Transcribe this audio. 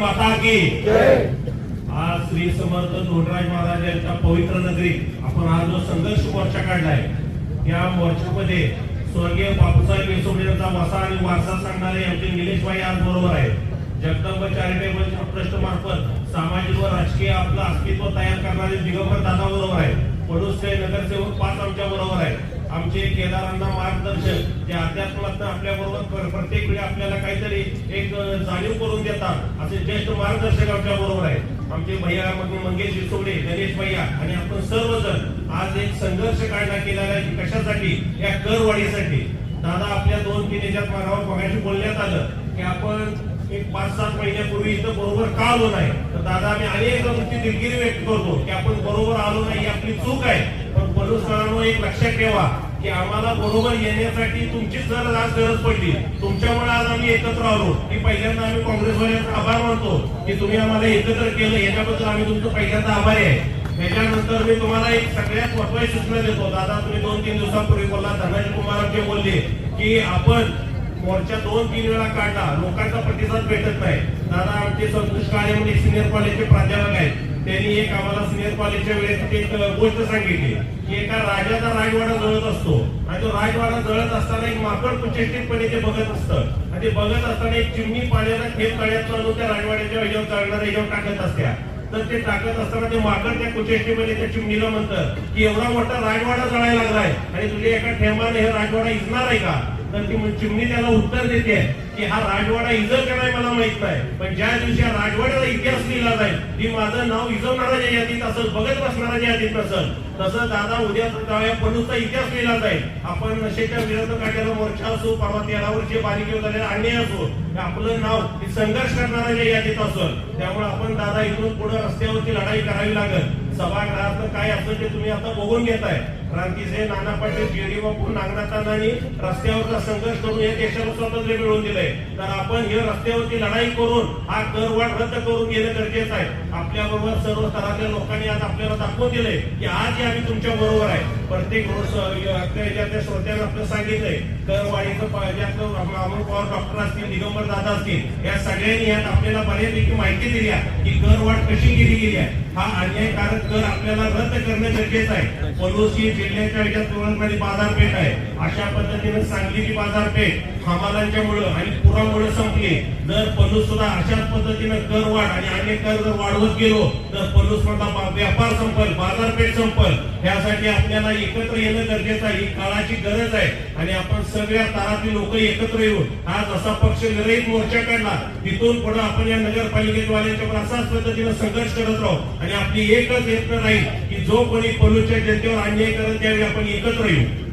माता की आज श्री समर्थ धोंडराज महाराज यांच्या पवित्र नगरीत आपण आज जो संघर्ष मोर्चा काढलाय, या मोर्चामध्ये स्वर्गीय बापूसाहेब वेसोडे यांचा वसा आणि वारसा सांगणारे आमचे निलेश भाई आज बरोबर आहे. जगदंब चॅरिटेबल ट्रस्ट मार्फत सामाजिक व राजकीय आपलं अस्तित्व तयार करणारे दिगंबर दादा बरोबर आहे. पडूसचे नगरसेवक 5 आमच्या बरोबर आहे. आमचे केदारांना मार्गदर्शक जे अध्यात्मात आपल्या बरोबर प्रत्येक वेळी आपल्याला काहीतरी एक जाणीव करून देतात असे ज्येष्ठ मार्गदर्शक आमच्या बरोबर आहे. आमचे भैया मंगेश विसोडे, गणेश भैया आणि आपण सर्वजण आज एक संघर्ष काढला केलेला आहे. कशासाठी? या करवाढीसाठी. दादा आपल्या 2-3 याच्यात मागावर बघायची बोलण्यात आलं की आपण एक 5-7 महिन्यापूर्वी इथं बरोबर का आलो नाही. तर दादा आम्ही अनेक तुमची दिलगिरी व्यक्त करतो की आपण बरोबर आलो नाही, ही आपली चूक आहे. पण पलूसकरांनो एक लक्षात ठेवा की आम्हाला बरोबर येण्यासाठी तुमचीच जर आज गरज पडली. तुमच्यामुळे आज आम्ही एकत्र आलो. की पहिल्यांदा आम्ही काँग्रेसवाल्यांचा आभार मानतो की तुम्ही आम्हाला एकत्र केलं, याच्याबद्दल आम्ही तुमचं पहिल्यांदा आभारी आहे. त्याच्यानंतर मी तुम्हाला एक सगळ्यात महत्त्वाची सूचना देतो. दादा तुम्ही 2-3 दिवसांपूर्वी बोलला, धनाजी कुमार आमचे बोलले की आपण मोर्चा 2-3 वेळा काढला, लोकांचा प्रतिसाद भेटत नाही. दादा आमचे संतोष काळे म्हणून सिनियर कॉलेजचे प्राध्यापक आहेत. त्यांनी एक आम्हाला सिनियर कॉलेजच्या वेळेस एक गोष्ट सांगितली की एका राजाचा राजवाडा जळत असतो आणि तो राजवाडा जळत असताना एक माकड कुचेष्टितपणे ते बघत असतं आणि ते बघत असताना एक चिमणी पाण्याला थेट तळ्यात आणून त्या राजवाड्याच्या ह्याच्यावर जळणाऱ्या ह्याच्यावर टाकत असत्या. तर ते टाकत असताना ते माकड त्या कुचेष्टीमध्ये त्या चिमणीला म्हणतं की एवढा मोठा राजवाडा जळायला लागलाय आणि तुझ्या एका ठेमाने हे राजवाडा इजणार आहे का? तर ती चिमणी त्याला उत्तर देते की हा राजवाडा इजल का नाही मला माहित नाही, पण ज्या दिवशी हा राजवाड्याचा इतिहास लिहिला जाईल ती माझं नाव इजवणाऱ्या यादीत असेल, बघत बसणाऱ्या यादीत नसेल. तसं दादा उद्या पलूसचा इतिहास लिहिला जाईल. आपण नशेच्या विरोधात काढलेला मोर्चा असो, परवा 13 वर्षीय बालिकेवर झालेला अन्याय असो, आपलं नाव संघर्ष करणाऱ्या यादीत असेल. त्यामुळे आपण दादा इथून पुढे रस्त्यावरची लढाई करावी लागेल. सभागृहात काय असेल ते तुम्ही आता बघून घेताय. क्रांतीचे नाना पाटील, जेडी बापू, नागनाथांनी रस्त्यावरचा संघर्ष करून या देशाला स्वातंत्र्य मिळवून दिलंय. तर आपण हे रस्त्यावरची लढाई करून हा करवाढ रद्द करून घेणं गरजेचं आहे. आपल्या बरोबर सर्व स्तरातल्या लोकांनी आज आपल्याला दाखवून दिलंय की आज आम्ही तुमच्या बरोबर आहे. प्रत्येक आपल्या श्रोत्यांना आपलं सांगितलंय करवाढीचं अमोल पवार डॉक्टर असतील, दिगंबर दादा असतील, या सगळ्यांनी यात आपल्याला बऱ्यापैकी माहिती दिली आहे की करवाढ कशी केली गेली आहे. हा अन्यायकारक कर आपल्याला रद्द करणं गरजेचं आहे. पलूस ही जिल्ह्याच्या ह्याच्यात तुरंतमध्ये बाजारपेठ आहे. अशा पद्धतीने सांगलीची बाजारपेठ हमालांच्या मुळे आणि पुरामुळे संपली. जर पलूस सुद्धा अशाच पद्धतीने कर वाढ आणि अन्य कर जर वाढवत गेलो तर पलूस मधला व्यापार संपल, बाजारपेठ संपल. यासाठी आपल्याला एकत्र येणं गरजेचं आहे. ही काळाची गरज आहे आणि आपण सगळ्या स्तरातील लोक एकत्र येऊन आज असा पक्ष विरहित मोर्चा काढला. तिथून पुढे आपण या नगरपालिकेवाल्यांच्या असाच पद्धतीने संघर्ष करत राहू आणि आपली एकच यत्न राहील की जो कोणी पलूसच्या जनतेवर अन्याय करत त्यावेळी आपण एकत्र येऊ.